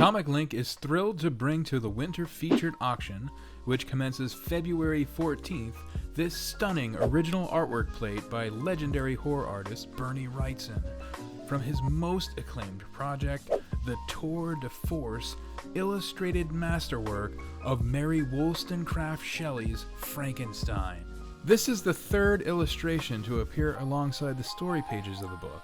ComicLink is thrilled to bring to the winter featured auction, which commences February 14th, this stunning original artwork plate by legendary horror artist Bernie Wrightson. From his most acclaimed project, the tour de force illustrated masterwork of Mary Wollstonecraft Shelley's Frankenstein. This is the third illustration to appear alongside the story pages of the book.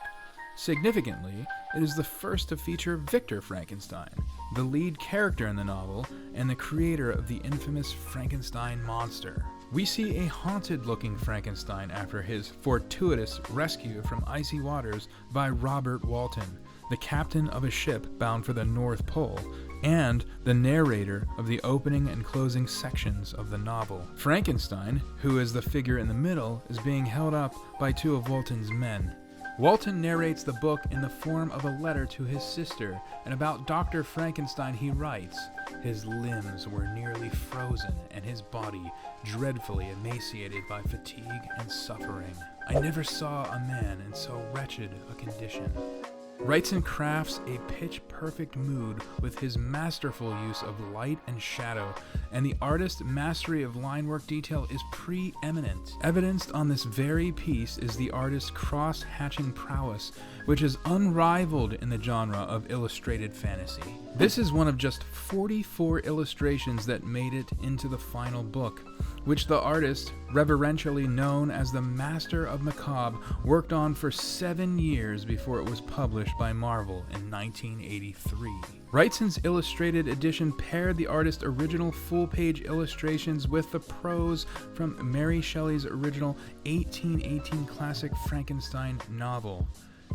Significantly, it is the first to feature Victor Frankenstein, the lead character in the novel and the creator of the infamous Frankenstein monster. We see a haunted-looking Frankenstein after his fortuitous rescue from icy waters by Robert Walton, the captain of a ship bound for the North Pole, and the narrator of the opening and closing sections of the novel. Frankenstein, who is the figure in the middle, is being held up by two of Walton's men. Walton narrates the book in the form of a letter to his sister, and about Dr. Frankenstein he writes, "His limbs were nearly frozen and his body dreadfully emaciated by fatigue and suffering. I never saw a man in so wretched a condition." Wrightson crafts a pitch-perfect mood with his masterful use of light and shadow, and the artist's mastery of line work detail is preeminent. Evidenced on this very piece is the artist's cross-hatching prowess, which is unrivaled in the genre of illustrated fantasy. This is one of just 44 illustrations that made it into the final book, which the artist, reverentially known as the Master of Macabre, worked on for 7 years before it was published by Marvel in 1983. Wrightson's illustrated edition paired the artist's original full-page illustrations with the prose from Mary Shelley's original 1818 classic Frankenstein novel.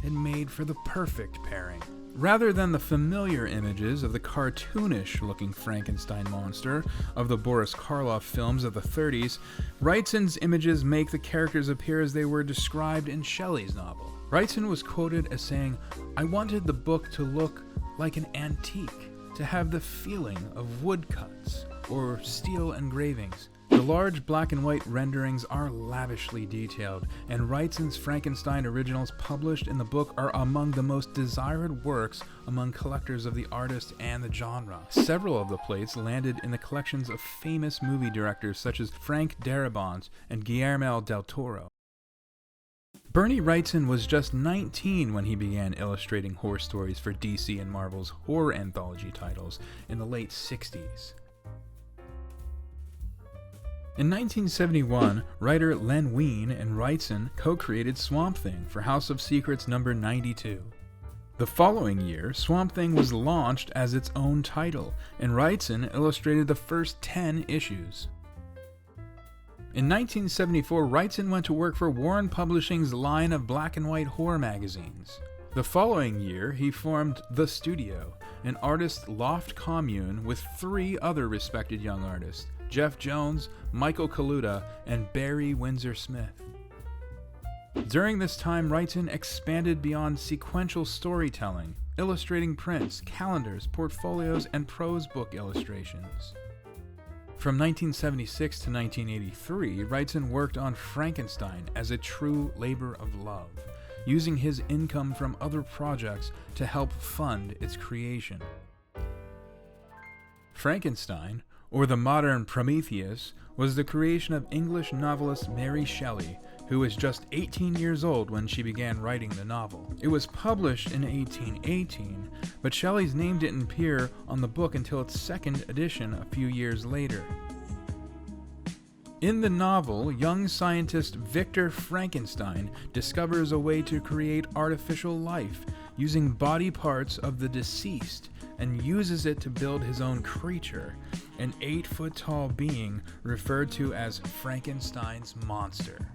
It made for the perfect pairing. Rather than the familiar images of the cartoonish-looking Frankenstein monster of the Boris Karloff films of the 30s, Wrightson's images make the characters appear as they were described in Shelley's novel. Wrightson was quoted as saying, "I wanted the book to look like an antique, to have the feeling of woodcuts or steel engravings." The large black and white renderings are lavishly detailed, and Wrightson's Frankenstein originals published in the book are among the most desired works among collectors of the artist and the genre. Several of the plates landed in the collections of famous movie directors such as Frank Darabont and Guillermo del Toro. Bernie Wrightson was just 19 when he began illustrating horror stories for DC and Marvel's horror anthology titles in the late 60s. In 1971, writer Len Wein and Wrightson co-created Swamp Thing for House of Secrets number 92. The following year, Swamp Thing was launched as its own title, and Wrightson illustrated the first 10 issues. In 1974, Wrightson went to work for Warren Publishing's line of black and white horror magazines. The following year, he formed The Studio, an artist loft commune with 3 other respected young artists, Jeff Jones, Michael Kaluta, and Barry Windsor Smith. During this time, Wrightson expanded beyond sequential storytelling, illustrating prints, calendars, portfolios, and prose book illustrations. From 1976 to 1983, Wrightson worked on Frankenstein as a true labor of love, using his income from other projects to help fund its creation. Frankenstein, or the modern Prometheus, was the creation of English novelist Mary Shelley, who was just 18 years old when she began writing the novel. It was published in 1818, but Shelley's name didn't appear on the book until its second edition a few years later. In the novel, young scientist Victor Frankenstein discovers a way to create artificial life using body parts of the deceased and uses it to build his own creature, an 8-foot-tall being referred to as Frankenstein's monster.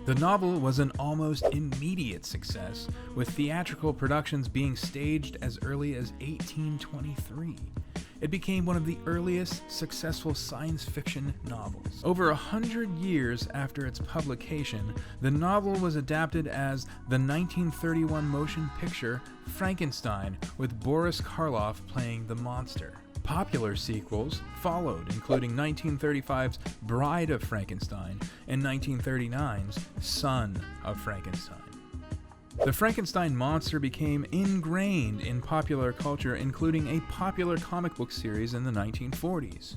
The novel was an almost immediate success, with theatrical productions being staged as early as 1823. It became one of the earliest successful science fiction novels. Over 100 years after its publication, the novel was adapted as the 1931 motion picture Frankenstein, with Boris Karloff playing the monster. Popular sequels followed, including 1935's Bride of Frankenstein and 1939's Son of Frankenstein. The Frankenstein monster became ingrained in popular culture, including a popular comic book series in the 1940s.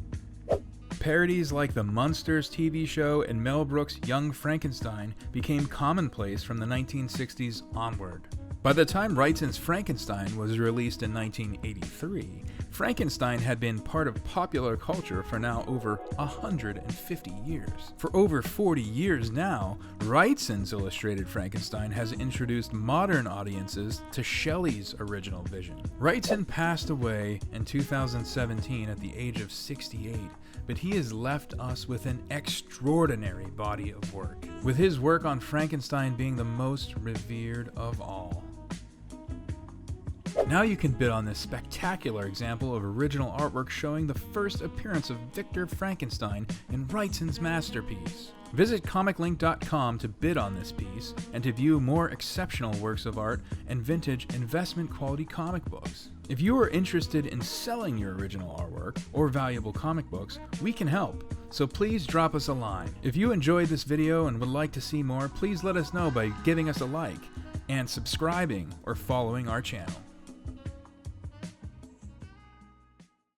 Parodies like the Munsters TV show and Mel Brooks' Young Frankenstein became commonplace from the 1960s onward. By the time Wrightson's Frankenstein was released in 1983, Frankenstein had been part of popular culture for now over 150 years. For over 40 years now, Wrightson's illustrated Frankenstein has introduced modern audiences to Shelley's original vision. Wrightson passed away in 2017 at the age of 68, but he has left us with an extraordinary body of work, with his work on Frankenstein being the most revered of all. Now you can bid on this spectacular example of original artwork showing the first appearance of Victor Frankenstein in Wrightson's masterpiece. Visit ComicLink.com to bid on this piece and to view more exceptional works of art and vintage investment quality comic books. If you are interested in selling your original artwork or valuable comic books, we can help, so please drop us a line. If you enjoyed this video and would like to see more, please let us know by giving us a like and subscribing or following our channel.